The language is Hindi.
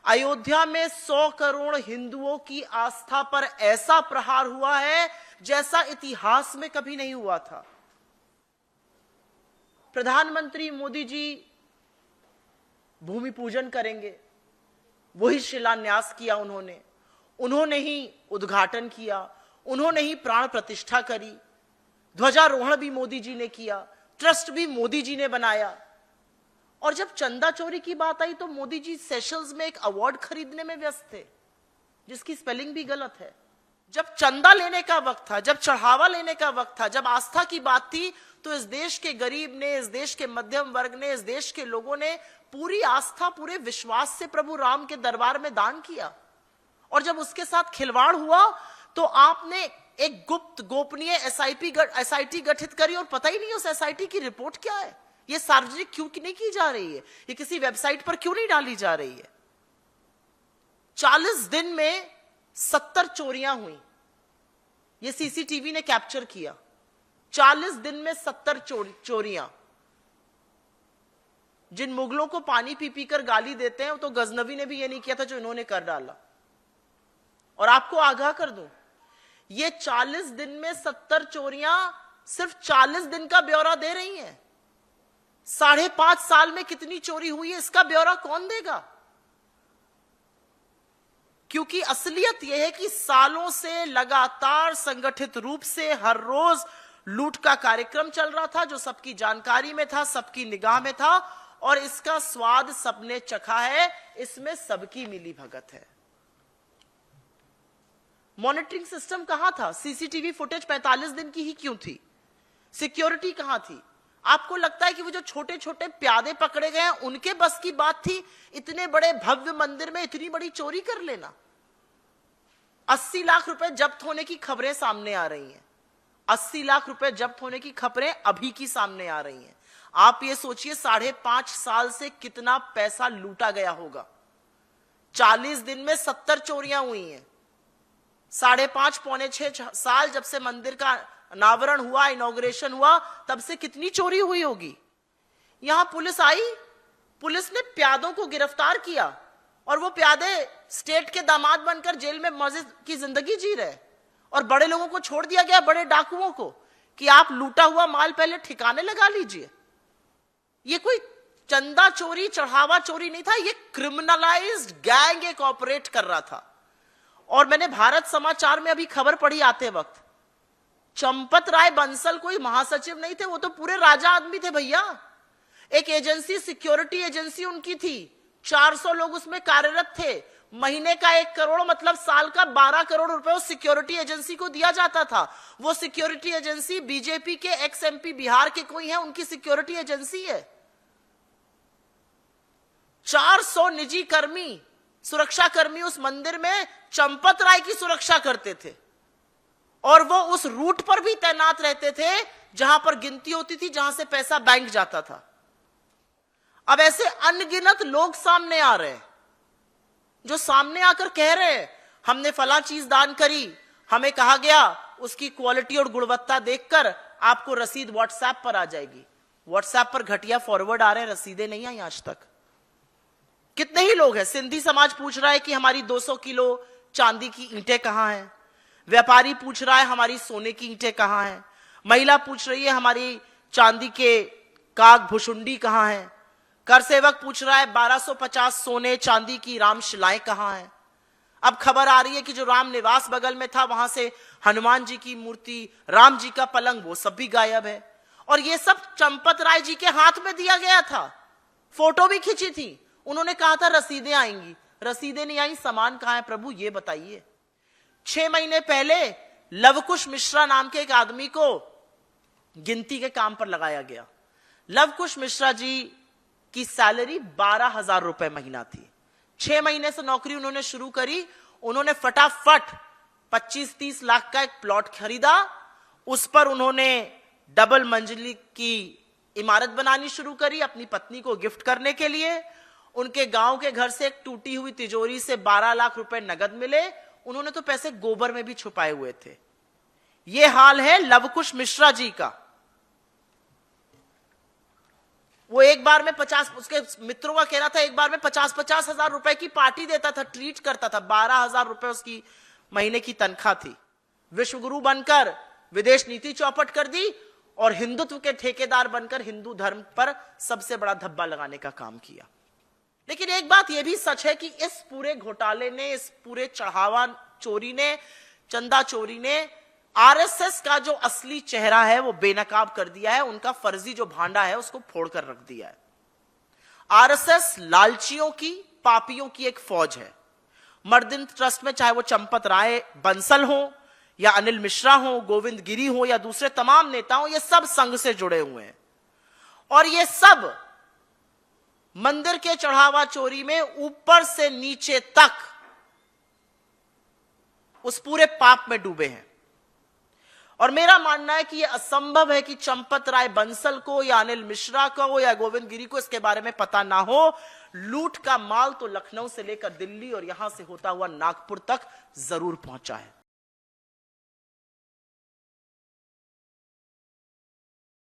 अयोध्या में 100 करोड़ हिंदुओं की आस्था पर ऐसा प्रहार हुआ है जैसा इतिहास में कभी नहीं हुआ था। प्रधानमंत्री मोदी जी भूमि पूजन करेंगे, वही शिलान्यास किया उन्होंने ही उद्घाटन किया, उन्होंने ही प्राण प्रतिष्ठा करी, ध्वजारोहण भी मोदी जी ने किया, ट्रस्ट भी मोदी जी ने बनाया। और जब चंदा चोरी की बात आई तो मोदी जी सेशल्स में एक अवार्ड खरीदने में व्यस्त थे, जिसकी स्पेलिंग भी गलत है। जब चंदा लेने का वक्त था, जब चढ़ावा लेने का वक्त था, जब आस्था की बात थी, तो इस देश के गरीब ने, इस देश के मध्यम वर्ग ने, इस देश के लोगों ने पूरी आस्था, पूरे विश्वास से प्रभु राम के दरबार में दान किया। और जब उसके साथ खिलवाड़ हुआ तो आपने एक गुप्त गोपनीय एसआईटी गठित करी, और पता ही नहीं उस एसआईटी की रिपोर्ट क्या है, ये सार्वजनिक क्यों नहीं की जा रही है, ये किसी वेबसाइट पर क्यों नहीं डाली जा रही है। 40 दिन में 70 चोरियां हुई, ये सीसीटीवी ने कैप्चर किया। 40 दिन में 70 चोरियां। जिन मुगलों को पानी पी पी कर गाली देते हैं, तो गजनवी ने भी ये नहीं किया था जो इन्होंने कर डाला। और आपको आगाह कर दूं, ये 40 दिन में 70 चोरियां सिर्फ 40 दिन का ब्यौरा दे रही हैं। 5.5 साल में कितनी चोरी हुई है, इसका ब्यौरा कौन देगा? क्योंकि असलियत यह है कि सालों से लगातार संगठित रूप से हर रोज लूट का कार्यक्रम चल रहा था, जो सबकी जानकारी में था, सबकी निगाह में था, और इसका स्वाद सबने चखा है, इसमें सबकी मिली भगत है। मॉनिटरिंग सिस्टम कहां था? सीसीटीवी फुटेज 45 दिन की ही क्यों थी? सिक्योरिटी कहां थी? आपको लगता है कि वो जो छोटे छोटे प्यादे पकड़े गए हैं उनके बस की बात थी इतने बड़े भव्य मंदिर में इतनी बड़ी चोरी कर लेना? 80 लाख रुपए जब्त होने की खबरें सामने आ रही हैं। 80 लाख रुपए जब्त होने की खबरें अभी की सामने आ रही हैं। आप ये सोचिए 5.5 साल से कितना पैसा लूटा गया होगा। 40 दिन में 70 चोरियां हुई हैं। 5.5 पौने 6 साल जब से मंदिर का अनावरण हुआ, इनॉग्रेशन हुआ, तब से कितनी चोरी हुई होगी। यहां पुलिस आई, पुलिस ने प्यादों को गिरफ्तार किया, और वो प्यादे स्टेट के दामाद बनकर जेल में मजे की जिंदगी जी रहे, और बड़े लोगों को छोड़ दिया गया, बड़े डाकुओं को, कि आप लूटा हुआ माल पहले ठिकाने लगा लीजिए। ये कोई चंदा चोरी, चढ़ावा चोरी नहीं था, ये क्रिमिनलाइज्ड गैंग एक ऑपरेट कर रहा था। और मैंने भारत समाचार में अभी खबर पढ़ी आते वक्त, चंपत राय बंसल कोई महासचिव नहीं थे, वो तो पूरे राजा आदमी थे भैया। एक एजेंसी, सिक्योरिटी एजेंसी उनकी थी, 400 लोग उसमें कार्यरत थे। महीने का 1 करोड़ मतलब साल का 12 करोड़ रुपए उस सिक्योरिटी एजेंसी को दिया जाता था। वो सिक्योरिटी एजेंसी बीजेपी के एक्स एमपी बिहार के कोई है, उनकी सिक्योरिटी एजेंसी है। 400 निजी कर्मी, सुरक्षा कर्मी उस मंदिर में चंपत राय की सुरक्षा करते थे, और वो उस रूट पर भी तैनात रहते थे जहां पर गिनती होती थी, जहां से पैसा बैंक जाता था। अब ऐसे अनगिनत लोग सामने आ रहे हैं, जो सामने आकर कह रहे हैं हमने फला चीज दान करी, हमें कहा गया उसकी क्वालिटी और गुणवत्ता देखकर आपको रसीद व्हाट्सएप पर आ जाएगी। व्हाट्सएप पर घटिया फॉरवर्ड आ रहे हैं, रसीदें नहीं आई आज तक। कितने ही लोग हैं। सिंधी समाज पूछ रहा है कि हमारी 200 किलो चांदी की ईंटें कहां हैं। व्यापारी पूछ रहा है हमारी सोने की ईंटें कहां हैं। महिला पूछ रही है हमारी चांदी के काग भुषुंडी कहां है। कर सेवक पूछ रहा है 1250 सोने चांदी की रामशिलाएं कहां हैं। अब खबर आ रही है कि जो राम निवास बगल में था, वहां से हनुमान जी की मूर्ति, राम जी का पलंग, वो सब भी गायब है। और ये सब चंपत राय जी के हाथ में दिया गया था। फोटो भी खींची थी। उन्होंने कहा था रसीदें आएंगी, रसीदें नहीं आई। सामान कहां है प्रभु, ये बताइए। 6 महीने पहले लवकुश मिश्रा नाम के एक आदमी को गिनती के काम पर लगाया गया। लवकुश मिश्रा जी की सैलरी 12,000 रुपए महीना थी। 6 महीने से नौकरी उन्होंने शुरू करी। उन्होंने फटाफट 25-30 लाख का एक प्लॉट खरीदा। उस पर उन्होंने डबल मंजिली की इमारत बनानी शुरू करी अपनी पत्नी को गिफ्ट करने के लिए। उनके गांव के घर से एक टूटी हुई तिजोरी से 12 लाख रुपए नगद मिले। उन्होंने तो पैसे गोबर में भी छुपाए हुए थे। यह हाल है लवकुश मिश्रा जी का। वो एक बार में 50, उसके मित्रों का कहना था एक बार में 50-50 हजार रुपए की पार्टी देता था, ट्रीट करता था। 12,000 रुपए उसकी महीने की तनख्वाह थी। विश्वगुरु बनकर विदेश नीति चौपट कर दी और हिंदुत्व के ठेकेदार बनकर हिंदू धर्म पर सबसे बड़ा धब्बा लगाने का काम किया। लेकिन एक बात यह भी सच है कि इस पूरे घोटाले ने, इस पूरे चढ़ावा चोरी ने, चंदा चोरी ने आरएसएस का जो असली चेहरा है वो बेनकाब कर दिया है। उनका फर्जी जो भांडा है उसको फोड़कर रख दिया है। आरएसएस लालचियों की, पापियों की एक फौज है। मर्दिन ट्रस्ट में चाहे वो चंपत राय बंसल हो या अनिल मिश्रा हो, गोविंद गिरी हो या दूसरे तमाम नेता हो, ये सब संघ से जुड़े हुए हैं और ये सब मंदिर के चढ़ावा चोरी में ऊपर से नीचे तक उस पूरे पाप में डूबे हैं। और मेरा मानना है कि यह असंभव है कि चंपत राय बंसल को या अनिल मिश्रा को या गोविंद गिरी को इसके बारे में पता ना हो। लूट का माल तो लखनऊ से लेकर दिल्ली और यहां से होता हुआ नागपुर तक जरूर पहुंचा है।